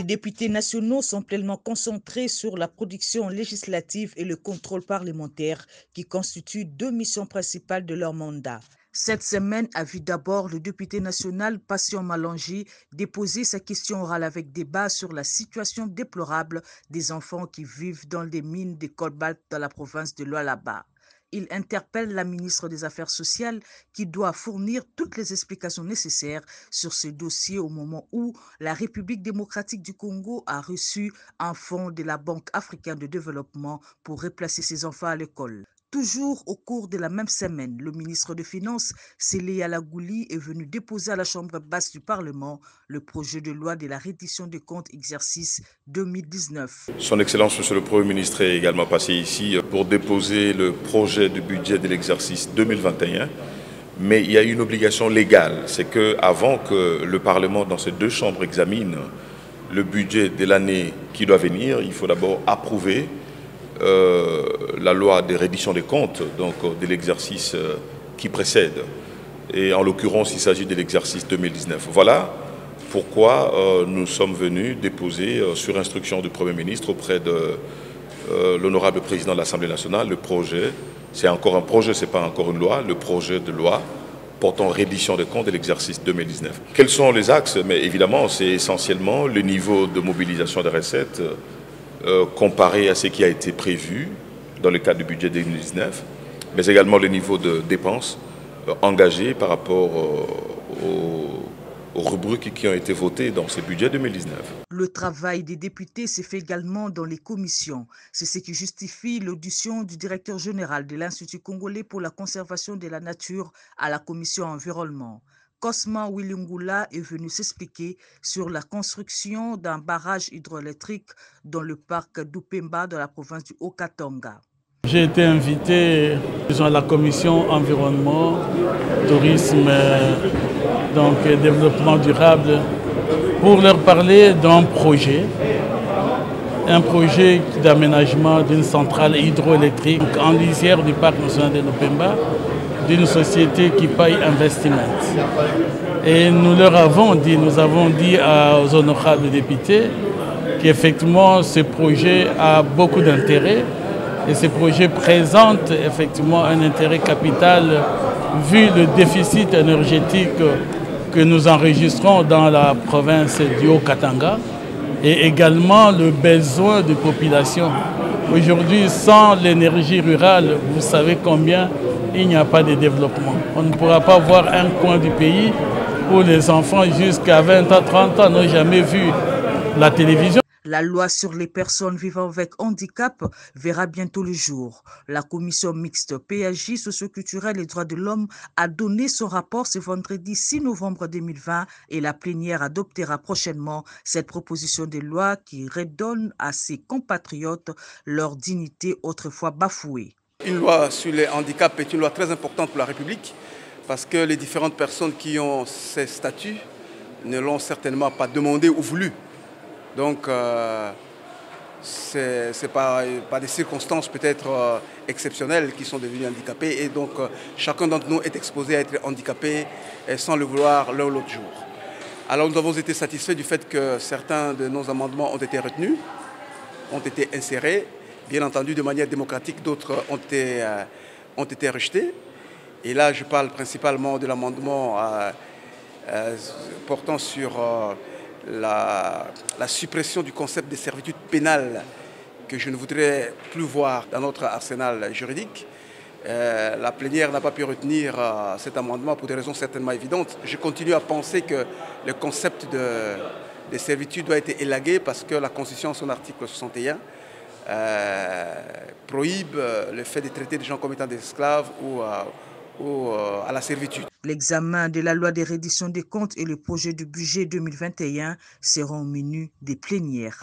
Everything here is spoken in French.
députés nationaux sont pleinement concentrés sur la production législative et le contrôle parlementaire qui constituent deux missions principales de leur mandat. Cette semaine a vu d'abord le député national Patient Malonji déposer sa question orale avec débat sur la situation déplorable des enfants qui vivent dans des mines de cobalt dans la province de Lualaba. Il interpelle la ministre des Affaires sociales qui doit fournir toutes les explications nécessaires sur ce dossier au moment où la République démocratique du Congo a reçu un fonds de la Banque africaine de développement pour replacer ses enfants à l'école. Toujours au cours de la même semaine, le ministre des Finances, Sélé Alagouli, est venu déposer à la Chambre basse du Parlement le projet de loi de la reddition des comptes exercice 2019. Son Excellence, Monsieur le Premier ministre, est également passé ici pour déposer le projet de budget de l'exercice 2021. Mais il y a une obligation légale, c'est qu'avant que le Parlement, dans ces deux chambres, examine le budget de l'année qui doit venir, il faut d'abord approuver la loi de reddition des comptes, donc de l'exercice qui précède. Et en l'occurrence, il s'agit de l'exercice 2019. Voilà pourquoi nous sommes venus déposer, sur instruction du Premier ministre, auprès de l'honorable président de l'Assemblée nationale, le projet. C'est encore un projet, ce n'est pas encore une loi, le projet de loi portant reddition des comptes de l'exercice 2019. Quels sont les axes? Mais évidemment, c'est essentiellement le niveau de mobilisation des recettes comparé à ce qui a été prévu dans le cadre du budget 2019, mais également le niveau de dépenses engagées par rapport aux rubriques qui ont été votées dans ce budget 2019. Le travail des députés s'est fait également dans les commissions. C'est ce qui justifie l'audition du directeur général de l'Institut congolais pour la conservation de la nature à la commission environnement. Cosma Willingula est venu s'expliquer sur la construction d'un barrage hydroélectrique dans le parc d'Upemba dans la province du Haut-Katanga. J'ai été invité à la commission environnement, tourisme, donc développement durable, pour leur parler d'un projet d'aménagement d'une centrale hydroélectrique en lisière du parc national de l'Upemba, d'une société qui paye Investissement. Et nous avons dit aux honorables députés qu'effectivement ce projet a beaucoup d'intérêt et ce projet présente effectivement un intérêt capital vu le déficit énergétique que nous enregistrons dans la province du Haut-Katanga et également le besoin de population. Aujourd'hui, sans l'énergie rurale, vous savez combien il n'y a pas de développement. On ne pourra pas voir un coin du pays où les enfants jusqu'à 20 ans, 30 ans n'ont jamais vu la télévision. La loi sur les personnes vivant avec handicap verra bientôt le jour. La commission mixte PAJ, socioculturelle et droits de l'homme a donné son rapport ce vendredi 6 novembre 2020 et la plénière adoptera prochainement cette proposition de loi qui redonne à ses compatriotes leur dignité autrefois bafouée. Une loi sur les handicaps est une loi très importante pour la République parce que les différentes personnes qui ont ces statuts ne l'ont certainement pas demandé ou voulu. Donc, ce n'est pas des circonstances peut-être exceptionnelles qui sont devenues handicapées. Et donc, chacun d'entre nous est exposé à être handicapé sans le vouloir l'un ou l'autre jour. Alors, nous avons été satisfaits du fait que certains de nos amendements ont été retenus, ont été insérés. Bien entendu, de manière démocratique, d'autres ont été rejetés. Et là, je parle principalement de l'amendement portant sur la suppression du concept de servitude pénale que je ne voudrais plus voir dans notre arsenal juridique. La plénière n'a pas pu retenir cet amendement pour des raisons certainement évidentes. Je continue à penser que le concept de servitude doit être élagué parce que la Constitution, en son article 61, prohibe le fait de traiter des gens comme étant des esclaves ou à la servitude. L'examen de la loi de reddition des comptes et le projet de budget 2021 seront au menu des plénières.